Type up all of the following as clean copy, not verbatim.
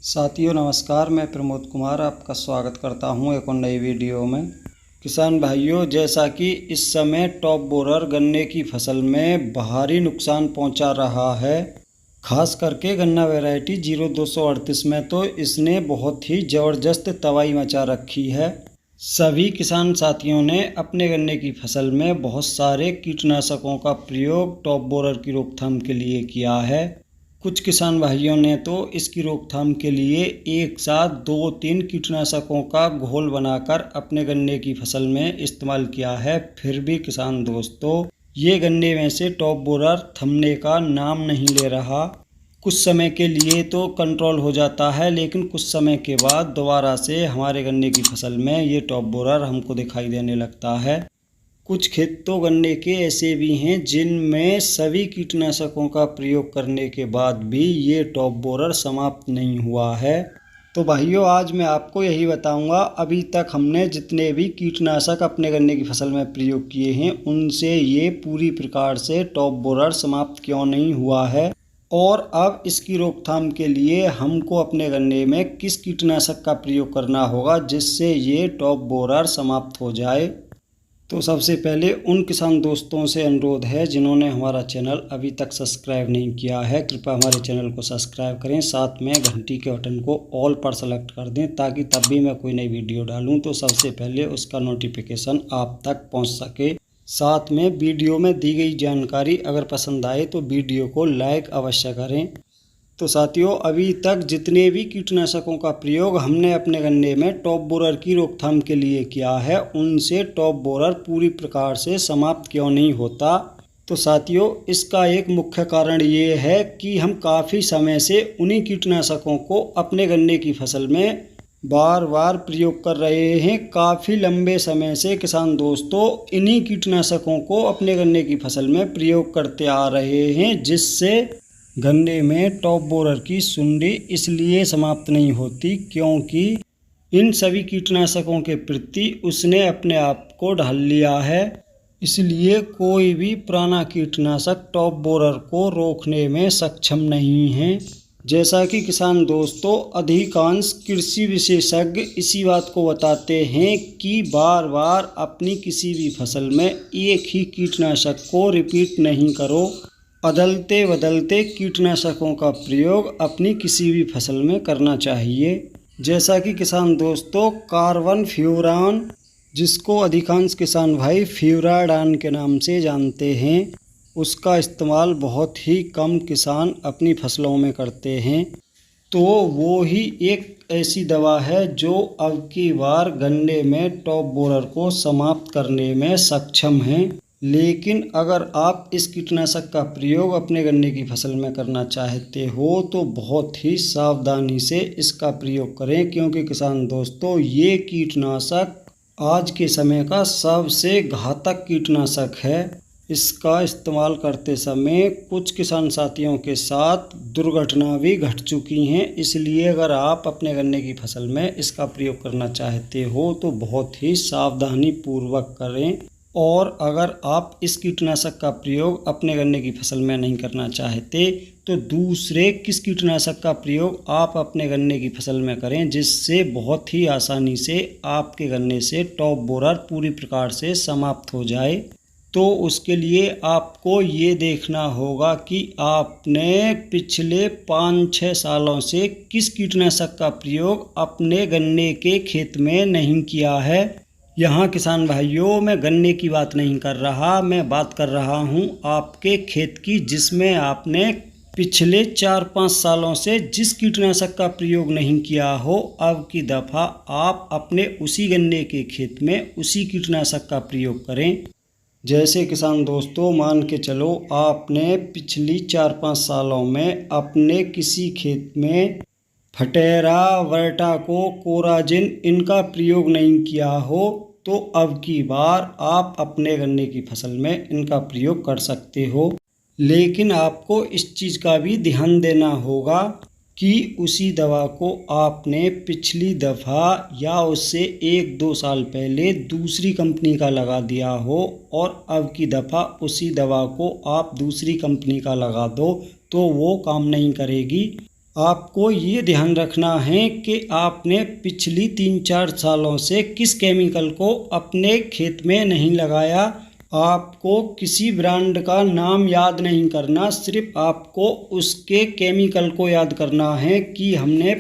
साथियों नमस्कार, मैं प्रमोद कुमार आपका स्वागत करता हूं एक और नई वीडियो में। किसान भाइयों, जैसा कि इस समय टॉप बोरर गन्ने की फसल में भारी नुकसान पहुंचा रहा है, खास करके गन्ना वैरायटी 0238 में तो इसने बहुत ही ज़बरदस्त तबाही मचा रखी है। सभी किसान साथियों ने अपने गन्ने की फसल में बहुत सारे कीटनाशकों का प्रयोग टॉप बोरर की रोकथाम के लिए किया है। कुछ किसान भाइयों ने तो इसकी रोकथाम के लिए एक साथ 2-3 कीटनाशकों का घोल बनाकर अपने गन्ने की फसल में इस्तेमाल किया है। फिर भी किसान दोस्तों, ये गन्ने में से टॉप बोरर थमने का नाम नहीं ले रहा। कुछ समय के लिए तो कंट्रोल हो जाता है, लेकिन कुछ समय के बाद दोबारा से हमारे गन्ने की फसल में ये टॉप बोरर हमको दिखाई देने लगता है। कुछ खेत तो गन्ने के ऐसे भी हैं जिनमें सभी कीटनाशकों का प्रयोग करने के बाद भी ये टॉप बोरर समाप्त नहीं हुआ है। तो भाइयों, आज मैं आपको यही बताऊंगा, अभी तक हमने जितने भी कीटनाशक अपने गन्ने की फसल में प्रयोग किए हैं उनसे ये पूरी प्रकार से टॉप बोरर समाप्त क्यों नहीं हुआ है, और अब इसकी रोकथाम के लिए हमको अपने गन्ने में किस कीटनाशक का प्रयोग करना होगा जिससे ये टॉप बोरर समाप्त हो जाए। तो सबसे पहले उन किसान दोस्तों से अनुरोध है जिन्होंने हमारा चैनल अभी तक सब्सक्राइब नहीं किया है, कृपया हमारे चैनल को सब्सक्राइब करें, साथ में घंटी के बटन को ऑल पर सेलेक्ट कर दें ताकि तब भी मैं कोई नई वीडियो डालूं तो सबसे पहले उसका नोटिफिकेशन आप तक पहुंच सके। साथ में वीडियो में दी गई जानकारी अगर पसंद आए तो वीडियो को लाइक अवश्य करें। तो साथियों, अभी तक जितने भी कीटनाशकों का प्रयोग हमने अपने गन्ने में टॉप बोरर की रोकथाम के लिए किया है उनसे टॉप बोरर पूरी प्रकार से समाप्त क्यों नहीं होता। तो साथियों, इसका एक मुख्य कारण ये है कि हम काफ़ी समय से उन्हीं कीटनाशकों को अपने गन्ने की फसल में बार बार प्रयोग कर रहे हैं। काफ़ी लंबे समय से किसान दोस्तों इन्हीं कीटनाशकों को अपने गन्ने की फसल में प्रयोग करते आ रहे हैं, जिससे गन्ने में टॉप बोरर की सुंडी इसलिए समाप्त नहीं होती क्योंकि इन सभी कीटनाशकों के प्रति उसने अपने आप को ढाल लिया है। इसलिए कोई भी पुराना कीटनाशक टॉप बोरर को रोकने में सक्षम नहीं है। जैसा कि किसान दोस्तों, अधिकांश कृषि विशेषज्ञ इसी बात को बताते हैं कि बार बार अपनी किसी भी फसल में एक ही कीटनाशक को रिपीट नहीं करो, बदलते बदलते कीटनाशकों का प्रयोग अपनी किसी भी फसल में करना चाहिए। जैसा कि किसान दोस्तों, कार्बन फ्यूरान, जिसको अधिकांश किसान भाई फ्यूराडान के नाम से जानते हैं, उसका इस्तेमाल बहुत ही कम किसान अपनी फसलों में करते हैं। तो वो ही एक ऐसी दवा है जो अब की बार गन्ने में टॉप बोरर को समाप्त करने में सक्षम है। लेकिन अगर आप इस कीटनाशक का प्रयोग अपने गन्ने की फसल में करना चाहते हो तो बहुत ही सावधानी से इसका प्रयोग करें, क्योंकि किसान दोस्तों ये कीटनाशक आज के समय का सबसे घातक कीटनाशक है। इसका इस्तेमाल करते समय कुछ किसान साथियों के साथ दुर्घटना भी घट चुकी हैं। इसलिए अगर आप अपने गन्ने की फसल में इसका प्रयोग करना चाहते हो तो बहुत ही सावधानी पूर्वक करें, और अगर आप इस कीटनाशक का प्रयोग अपने गन्ने की फसल में नहीं करना चाहते तो दूसरे किस कीटनाशक का प्रयोग आप अपने गन्ने की फसल में करें जिससे बहुत ही आसानी से आपके गन्ने से टॉप बोरर पूरी प्रकार से समाप्त हो जाए। तो उसके लिए आपको ये देखना होगा कि आपने पिछले 5-6 सालों से किस कीटनाशक का प्रयोग अपने गन्ने के खेत में नहीं किया है। यहाँ किसान भाइयों, मैं गन्ने की बात नहीं कर रहा, मैं बात कर रहा हूँ आपके खेत की, जिसमें आपने पिछले 4-5 सालों से जिस कीटनाशक का प्रयोग नहीं किया हो, अब की दफ़ा आप अपने उसी गन्ने के खेत में उसी कीटनाशक का प्रयोग करें। जैसे किसान दोस्तों, मान के चलो आपने पिछली 4-5 सालों में अपने किसी खेत में फटेरा, वर्टाको, कोराजिन इनका प्रयोग नहीं किया हो तो अब की बार आप अपने गन्ने की फसल में इनका प्रयोग कर सकते हो। लेकिन आपको इस चीज़ का भी ध्यान देना होगा कि उसी दवा को आपने पिछली दफ़ा या उससे 1-2 साल पहले दूसरी कंपनी का लगा दिया हो, और अब की दफ़ा उसी दवा को आप दूसरी कंपनी का लगा दो तो वो काम नहीं करेगी। आपको ये ध्यान रखना है कि आपने पिछली 3-4 सालों से किस केमिकल को अपने खेत में नहीं लगाया। आपको किसी ब्रांड का नाम याद नहीं करना, सिर्फ आपको उसके केमिकल को याद करना है कि हमने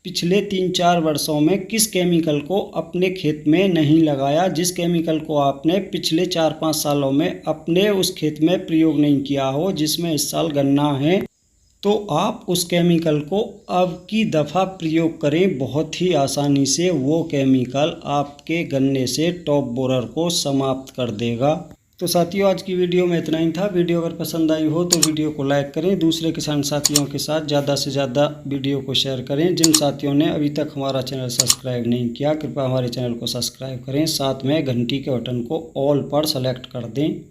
पिछले 3-4 वर्षों में किस केमिकल को अपने खेत में नहीं लगाया, जिस केमिकल को आपने पिछले 4-5 सालों में अपने उस खेत में प्रयोग नहीं किया हो, जिसमें इस साल गन्ना है, तो आप उस केमिकल को अब की दफ़ा प्रयोग करें। बहुत ही आसानी से वो केमिकल आपके गन्ने से टॉप बोरर को समाप्त कर देगा। तो साथियों, आज की वीडियो में इतना ही था। वीडियो अगर पसंद आई हो तो वीडियो को लाइक करें, दूसरे किसान साथियों के साथ ज़्यादा से ज़्यादा वीडियो को शेयर करें। जिन साथियों ने अभी तक हमारा चैनल सब्सक्राइब नहीं किया, कृपया हमारे चैनल को सब्सक्राइब करें, साथ में घंटी के बटन को ऑल पर सेलेक्ट कर दें।